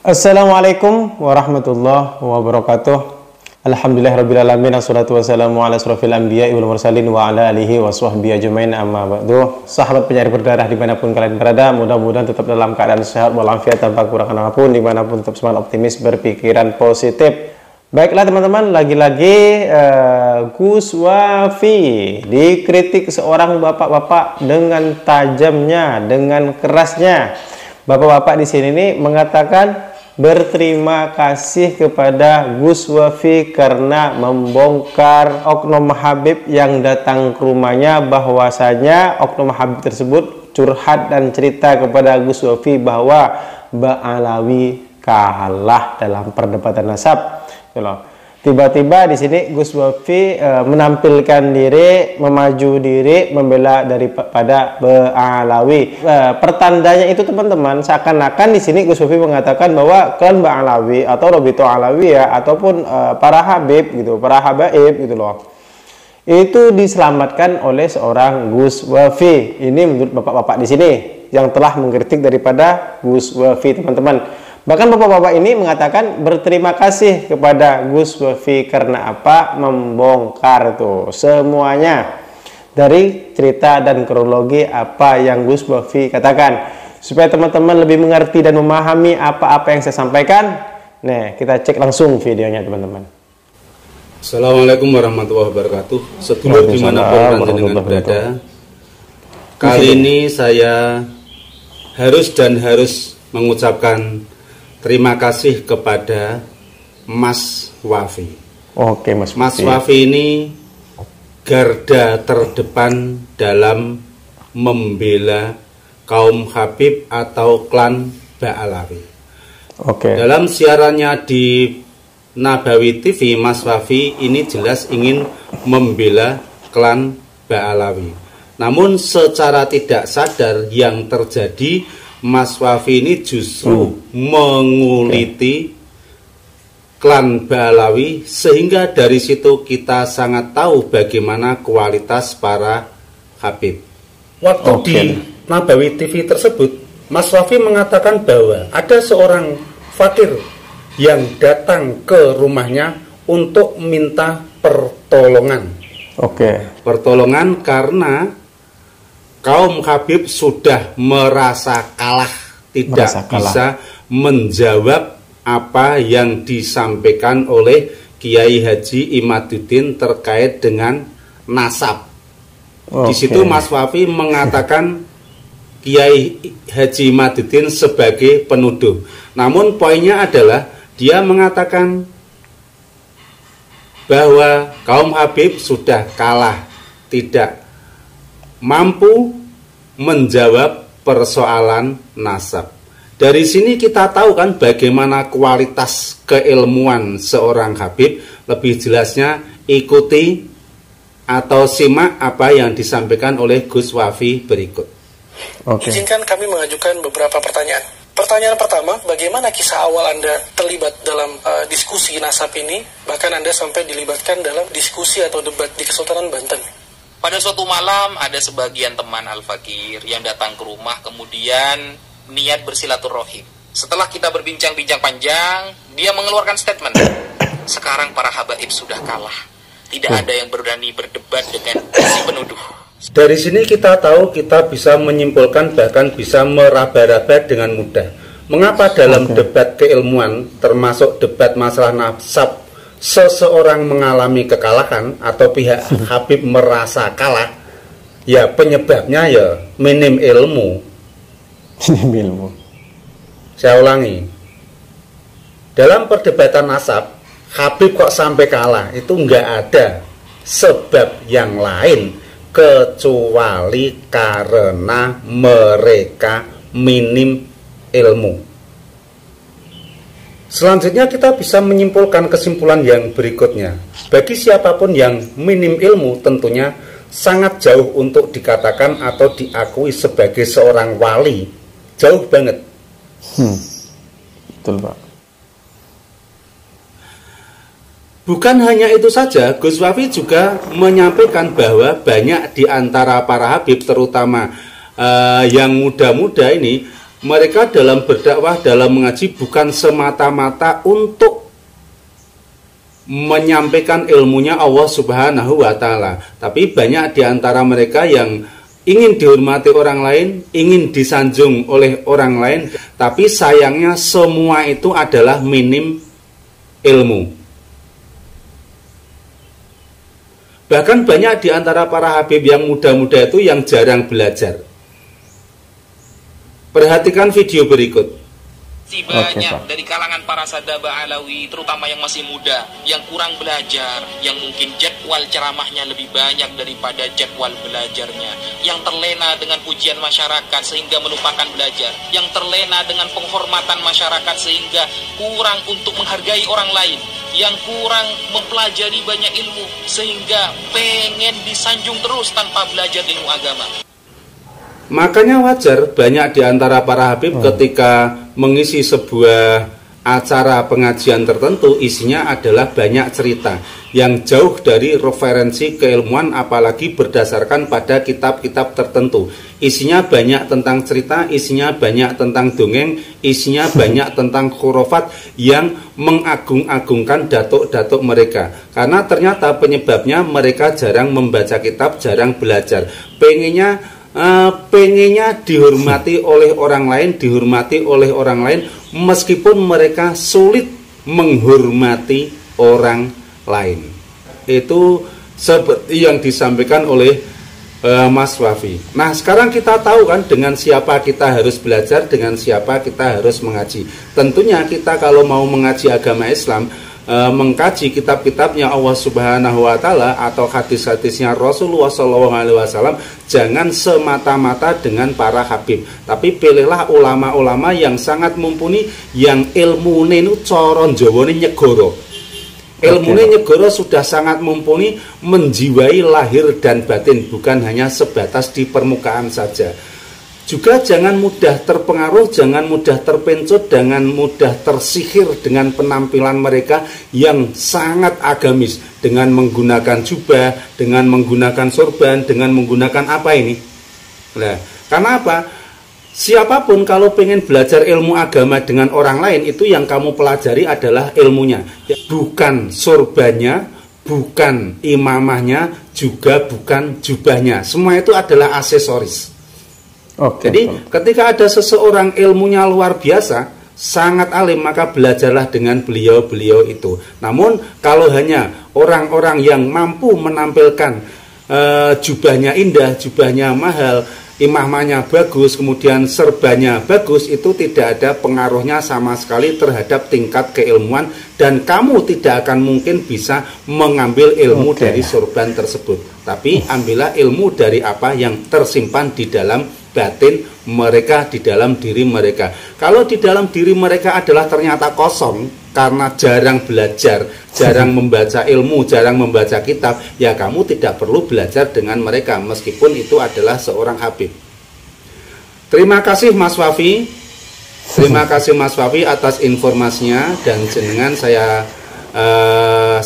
Assalamualaikum warahmatullahi wabarakatuh. Alhamdulillahirrabbilalamin. Assalatu wassalamu ala asrafil anbiya'i wal mursalin wa ala alihi wa sahbihi ajmain, amma ba'du. Sahabat penyari berdarah dimanapun kalian berada, mudah-mudahan tetap dalam keadaan sehat walafiat tanpa kekurangan apapun, dimanapun tetap semangat, optimis, berpikiran positif. Baiklah teman-teman, lagi-lagi Gus Wafi dikritik seorang bapak-bapak dengan tajamnya, dengan kerasnya. Bapak-bapak di sini nih mengatakan berterima kasih kepada Gus Wafi karena membongkar oknum Habib yang datang ke rumahnya, bahwasanya oknum Habib tersebut curhat dan cerita kepada Gus Wafi bahwa Mbak Alawi kalah dalam perdebatan nasab. Tiba-tiba di sini Gus Wafi menampilkan diri, memaju diri, membela daripada Mbak Alawi. Pertandanya itu teman-teman, seakan-akan di sini Gus Wafi mengatakan bahwa klan Mbak Alawi atau Robito Alawi ya, ataupun para Habib gitu, para habaib gitu loh, itu diselamatkan oleh seorang Gus Wafi. Ini menurut bapak-bapak di sini yang telah mengkritik daripada Gus Wafi, teman-teman. Bahkan bapak-bapak ini mengatakan berterima kasih kepada Gus Wafi karena apa? Membongkar tuh semuanya dari cerita dan kronologi apa yang Gus Wafi katakan, supaya teman-teman lebih mengerti dan memahami apa-apa yang saya sampaikan. Nah, kita cek langsung videonya teman-teman. Assalamualaikum warahmatullahi wabarakatuh. Sedulur dimanapun panjenengan berada, kali ini saya harus mengucapkan terima kasih kepada Mas Wafi. Oke, Mas Wafi ini garda terdepan dalam membela kaum Habib atau klan Ba'alawi. Oke. Dalam siarannya di Nabawi TV, Mas Wafi ini jelas ingin membela klan Ba'alawi. Namun secara tidak sadar yang terjadi, Mas Wafi ini justru menguliti klan Ba'alawi, sehingga dari situ kita sangat tahu bagaimana kualitas para Habib. Waktu di Nabawi TV tersebut, Mas Wafi mengatakan bahwa ada seorang fakir yang datang ke rumahnya untuk minta pertolongan. Pertolongan karena kaum Habib sudah merasa kalah, tidak bisa menjawab apa yang disampaikan oleh Kiai Haji Imaduddin terkait dengan nasab. Di situ Mas Wafi mengatakan Kiai Haji Imaduddin sebagai penuduh. Namun poinnya adalah dia mengatakan bahwa kaum Habib sudah kalah, tidak mampu menjawab persoalan nasab. Dari sini kita tahu kan bagaimana kualitas keilmuan seorang Habib. Lebih jelasnya ikuti atau simak apa yang disampaikan oleh Gus Wafi berikut. Izinkan kami mengajukan beberapa pertanyaan. Pertanyaan pertama, bagaimana kisah awal Anda terlibat dalam diskusi nasab ini? Bahkan Anda sampai dilibatkan dalam diskusi atau debat di Kesultanan Banten. Pada suatu malam ada sebagian teman Al-Fakir yang datang ke rumah, kemudian niat bersilaturahim. Setelah kita berbincang-bincang panjang, dia mengeluarkan statement, sekarang para habaib sudah kalah, tidak ada yang berani berdebat dengan si penuduh. Dari sini kita tahu, kita bisa menyimpulkan, bahkan bisa meraba-raba dengan mudah. Mengapa dalam debat keilmuan, termasuk debat masalah nasab, seseorang mengalami kekalahan atau pihak Habib merasa kalah? Ya penyebabnya ya minim ilmu. Saya ulangi, dalam perdebatan nasab, Habib kok sampai kalah, itu nggak ada sebab yang lain kecuali karena mereka minim ilmu. Selanjutnya kita bisa menyimpulkan kesimpulan yang berikutnya. Bagi siapapun yang minim ilmu, tentunya sangat jauh untuk dikatakan atau diakui sebagai seorang wali. Jauh banget. Betul, Pak. Bukan hanya itu saja, Gus Wafi juga menyampaikan bahwa banyak di antara para Habib, terutama yang muda-muda ini, mereka dalam berdakwah, dalam mengaji bukan semata-mata untuk menyampaikan ilmunya Allah Subhanahu wa Ta'ala, tapi banyak di antara mereka yang ingin dihormati orang lain, ingin disanjung oleh orang lain, tapi sayangnya semua itu adalah minim ilmu. Bahkan banyak di antara para habib yang muda-muda itu yang jarang belajar. Perhatikan video berikut. Banyak dari kalangan para sadaba alawi, terutama yang masih muda, yang kurang belajar, yang mungkin jadwal ceramahnya lebih banyak daripada jadwal belajarnya, yang terlena dengan pujian masyarakat sehingga melupakan belajar, yang terlena dengan penghormatan masyarakat sehingga kurang untuk menghargai orang lain, yang kurang mempelajari banyak ilmu sehingga pengen disanjung terus tanpa belajar ilmu agama. Makanya wajar banyak di antara para habib ketika mengisi sebuah acara pengajian tertentu, isinya adalah banyak cerita yang jauh dari referensi keilmuan, apalagi berdasarkan pada kitab-kitab tertentu. Isinya banyak tentang cerita, isinya banyak tentang dongeng, isinya banyak tentang khurafat yang mengagung-agungkan datuk-datuk mereka. Karena ternyata penyebabnya mereka jarang membaca kitab, jarang belajar. Pengennya dihormati oleh orang lain, meskipun mereka sulit menghormati orang lain. Itu seperti yang disampaikan oleh Mas Wafi. Nah, sekarang kita tahu kan dengan siapa kita harus belajar, dengan siapa kita harus mengaji. Tentunya kita kalau mau mengaji agama Islam, mengkaji kitab-kitabnya Allah Subhanahu wa Ta'ala atau hadis-hadisnya Rasulullah SAW, jangan semata-mata dengan para habib, tapi pilihlah ulama-ulama yang sangat mumpuni, yang ilmune nu coron jawane nyegoro. Ilmune nyegoro sudah sangat mumpuni, menjiwai lahir dan batin, bukan hanya sebatas di permukaan saja. Juga jangan mudah terpengaruh, jangan mudah terpencut, jangan mudah tersihir dengan penampilan mereka yang sangat agamis, dengan menggunakan jubah, dengan menggunakan sorban, dengan menggunakan apa ini? Nah, karena apa? Siapapun kalau pengen belajar ilmu agama dengan orang lain, itu yang kamu pelajari adalah ilmunya, bukan sorbannya, bukan imamahnya, juga bukan jubahnya. Semua itu adalah aksesoris. Jadi ketika ada seseorang ilmunya luar biasa, sangat alim, maka belajarlah dengan beliau-beliau itu. Namun kalau hanya orang-orang yang mampu menampilkan jubahnya indah, jubahnya mahal, imamahnya bagus, kemudian serbannya bagus, itu tidak ada pengaruhnya sama sekali terhadap tingkat keilmuan, dan kamu tidak akan mungkin bisa mengambil ilmu dari sorban tersebut. Tapi ambillah ilmu dari apa yang tersimpan di dalam batin mereka, di dalam diri mereka. Kalau di dalam diri mereka adalah ternyata kosong karena jarang belajar, jarang membaca ilmu, jarang membaca kitab, ya kamu tidak perlu belajar dengan mereka meskipun itu adalah seorang habib. Terima kasih Mas Wafi. Terima kasih Mas Wafi atas informasinya, dan jenengan saya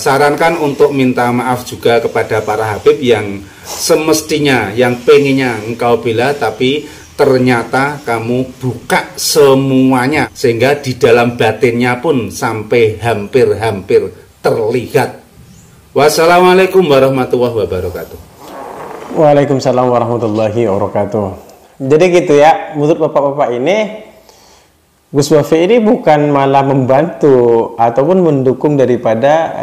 sarankan untuk minta maaf juga kepada para habib yang semestinya, yang pengennya engkau bela, tapi ternyata kamu buka semuanya sehingga di dalam batinnya pun sampai hampir-hampir terlihat. Wassalamualaikum warahmatullahi wabarakatuh. Waalaikumsalam warahmatullahi wabarakatuh. Jadi gitu ya, menurut bapak-bapak ini, Gus Wafi ini bukan malah membantu ataupun mendukung daripada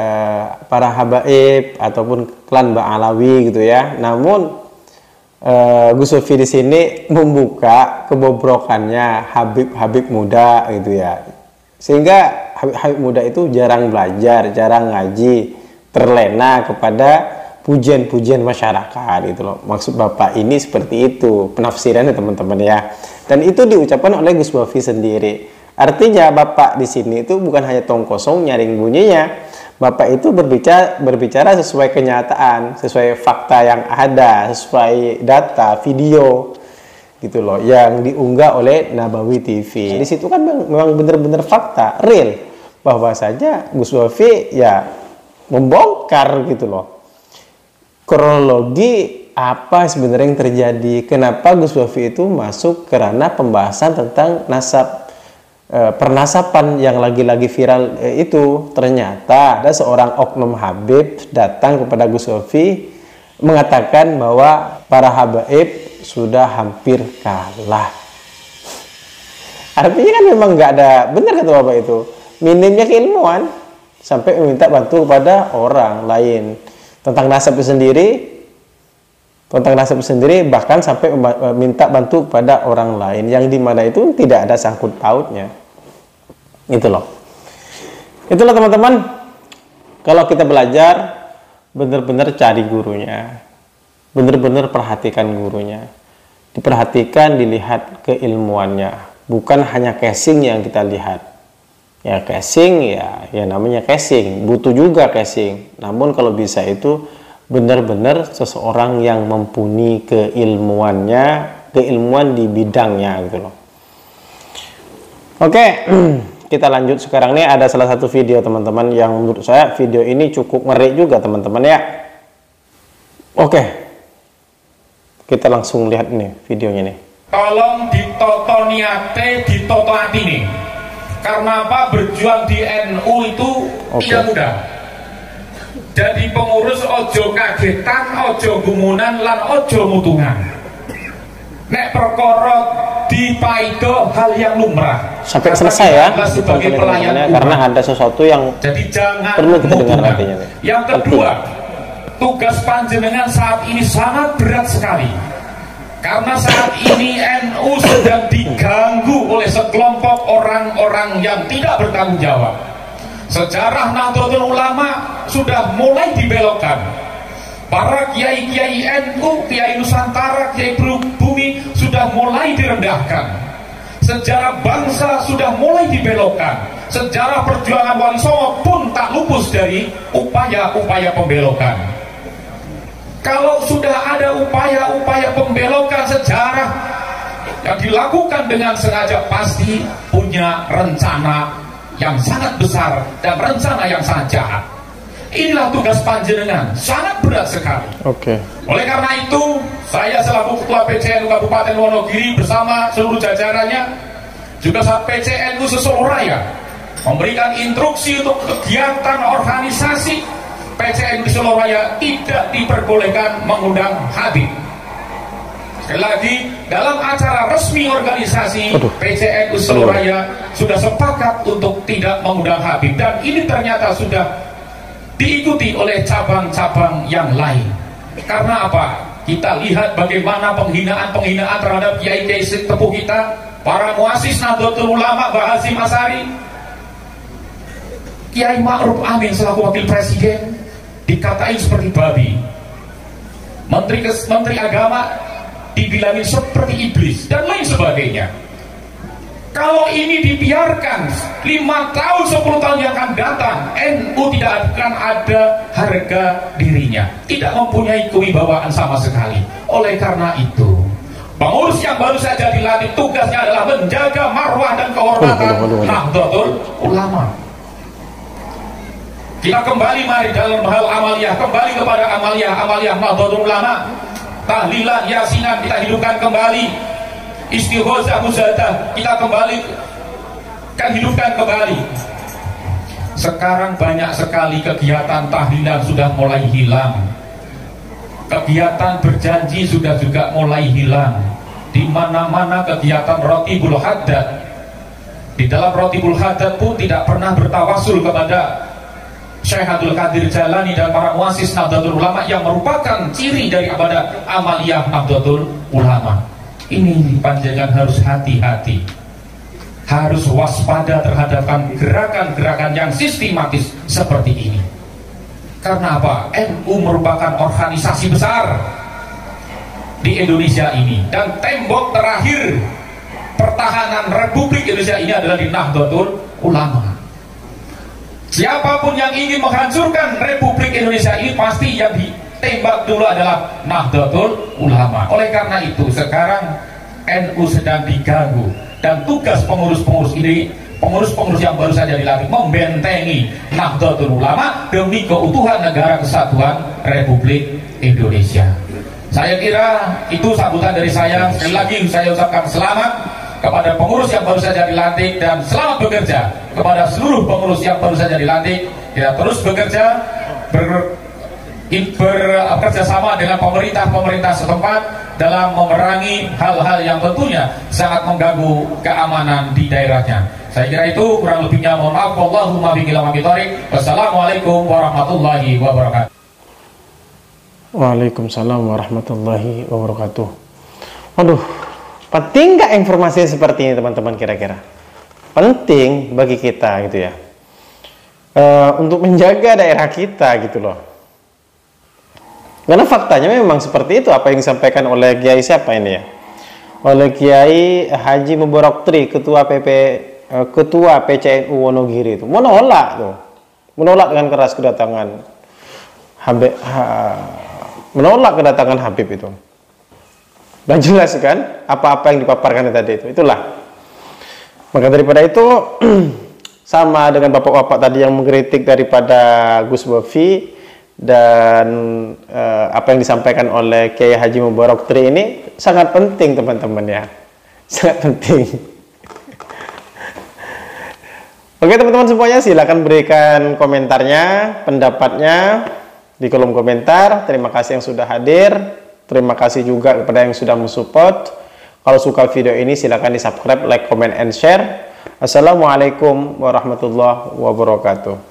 para habaib ataupun klan Ba'alawi gitu ya. Namun Gus Wafi di sini membuka kebobrokannya habib-habib muda gitu ya. Sehingga habib-habib muda itu jarang belajar, jarang ngaji, terlena kepada pujian-pujian masyarakat gitu loh. Maksud Bapak ini seperti itu penafsirannya teman-teman ya. Dan itu diucapkan oleh Gus Wafi sendiri. Artinya Bapak di sini itu bukan hanya tong kosong nyaring bunyinya. Bapak itu berbicara sesuai kenyataan, sesuai fakta yang ada, sesuai data, video gitu loh, yang diunggah oleh Nabawi TV. Di situ kan memang benar-benar fakta, real, bahwasanya Gus Wafi ya membongkar gitu loh kronologi apa sebenarnya yang terjadi, kenapa Gus Wafi itu masuk ke ranah pembahasan tentang nasab, pernasapan yang lagi-lagi viral itu. Ternyata ada seorang oknum Habib datang kepada Gus Wafi mengatakan bahwa para habaib sudah hampir kalah. Artinya kan memang nggak ada, benar kata Bapak itu, minimnya keilmuan sampai meminta bantu kepada orang lain tentang nasab itu sendiri, bahkan sampai minta bantu kepada orang lain yang dimana itu tidak ada sangkut pautnya. Itulah teman-teman, kalau kita belajar benar-benar cari gurunya, benar-benar perhatikan gurunya, diperhatikan, dilihat keilmuannya, bukan hanya casing yang kita lihat. Ya casing ya namanya casing, butuh juga casing. Namun kalau bisa itu benar-benar seseorang yang mumpuni keilmuan di bidangnya gitu loh. Oke, kita lanjut sekarang nih, ada salah satu video teman-teman yang menurut saya video ini cukup ngeri juga teman-teman ya. Oke, kita langsung lihat nih videonya nih. Tolong ditoto niate, ditoto hati nih. Karena apa? Berjuang di NU itu tidak mudah. Jadi pengurus ojo kagetan, ojo gumunan, lan ojo mutungan. Nek perkara dipaido hal yang lumrah. Sampai selesai ya, sebagai pelayan karena ada sesuatu yang jadi jangan perlu kita dengar nantinya. Yang kedua, tugas panjenengan saat ini sangat berat sekali. Karena saat ini NU sedang diganggu oleh sekelompok orang-orang yang tidak bertanggung jawab. Sejarah Nahdlatul Ulama sudah mulai dibelokkan. Para kiai-kiai NU, kiai Nusantara, kiai bumi sudah mulai direndahkan. Sejarah bangsa sudah mulai dibelokkan. Sejarah perjuangan Wali Songo pun tak lupus dari upaya-upaya pembelokan. Kalau sudah ada upaya-upaya pembelokan sejarah yang dilakukan dengan sengaja, pasti punya rencana yang sangat besar dan rencana yang sangat jahat. Inilah tugas panjenengan, sangat berat sekali. Oleh karena itu, saya selaku Ketua PCNU Kabupaten Wonogiri bersama seluruh jajarannya, juga PCNU seluruh raya, memberikan instruksi untuk kegiatan organisasi PCNU di seluruh raya tidak diperbolehkan mengundang Habib. Sekali lagi, dalam acara resmi organisasi PCNU seluruh raya sudah sepakat untuk tidak mengundang Habib, dan ini ternyata sudah diikuti oleh cabang-cabang yang lain. Karena apa? Kita lihat bagaimana penghinaan terhadap kiai-kiai sepuh kita, para muassis Nahdlatul Ulama, Mbah Hasyim Asy'ari, Kiai Ma'ruf Amin selaku wakil presiden dikatain seperti babi, menteri agama dibilangin seperti iblis dan lain sebagainya. Kalau ini dibiarkan 5 tahun 10 tahun yang akan datang, NU tidak akan ada harga dirinya, tidak mempunyai kewibawaan sama sekali. Oleh karena itu, pengurus yang baru saja dilantik tugasnya adalah menjaga marwah dan kehormatan Nahdlatul Ulama. Kita kembali mari dalam hal amaliyah, kembali kepada amaliyah Nahdlatul Ulama. Tahlilan, yasinan kita hidupkan kembali, istighosah, mujahadah kita hidupkan kembali. Sekarang banyak sekali kegiatan tahlilan sudah mulai hilang, kegiatan berjanji sudah juga mulai hilang. Di mana-mana kegiatan Rotibul Haddad, di dalam Rotibul Haddad pun tidak pernah bertawasul kepada Syekh Abdul Qadir Jalani dan para muassis Nahdlatul Ulama yang merupakan ciri daripada amaliyah Nahdlatul Ulama. Ini panjenengan harus hati-hati, harus waspada terhadap gerakan-gerakan yang sistematis seperti ini. Karena apa? NU merupakan organisasi besar di Indonesia ini, dan tembok terakhir pertahanan Republik Indonesia ini adalah di Nahdlatul Ulama. Siapapun yang ingin menghancurkan Republik Indonesia ini, pasti yang ditembak dulu adalah Nahdlatul Ulama. Oleh karena itu sekarang NU sedang diganggu, dan tugas pengurus-pengurus ini, pengurus-pengurus yang baru saja dilantik, membentengi Nahdlatul Ulama demi keutuhan negara kesatuan Republik Indonesia. Saya kira itu sambutan dari saya. Sekali lagi saya ucapkan selamat kepada pengurus yang baru saja dilantik, dan selamat bekerja kepada seluruh pengurus yang baru saja dilantik. Kita terus bekerja, bekerja sama dengan pemerintah setempat dalam memerangi hal-hal yang tentunya sangat mengganggu keamanan di daerahnya. Saya kira itu, kurang lebihnya mohon maaf. Wallahumma biqil wa bitariq. Wassalamualaikum warahmatullahi wabarakatuh. Waalaikumsalam warahmatullahi wabarakatuh. Waduh, penting nggak informasi seperti ini teman-teman kira-kira? Penting bagi kita gitu ya, untuk menjaga daerah kita gitu loh. Karena faktanya memang seperti itu apa yang disampaikan oleh Kiai siapa ini ya? Oleh Kiai Haji Mubarak Tri, ketua PCNU Wonogiri itu menolak dengan keras kedatangan Habib itu. Dan jelas kan apa-apa yang dipaparkan tadi itu. Itulah. Maka daripada itu sama dengan bapak-bapak tadi yang mengkritik daripada Gus Bovi dan apa yang disampaikan oleh Kiai Haji Mubarak Tri ini sangat penting teman-teman ya. Sangat penting. Oke teman-teman semuanya, silakan berikan komentarnya, pendapatnya di kolom komentar. Terima kasih yang sudah hadir. Terima kasih juga kepada yang sudah mensupport. Kalau suka video ini silakan di subscribe, like, comment, and share. Assalamualaikum warahmatullahi wabarakatuh.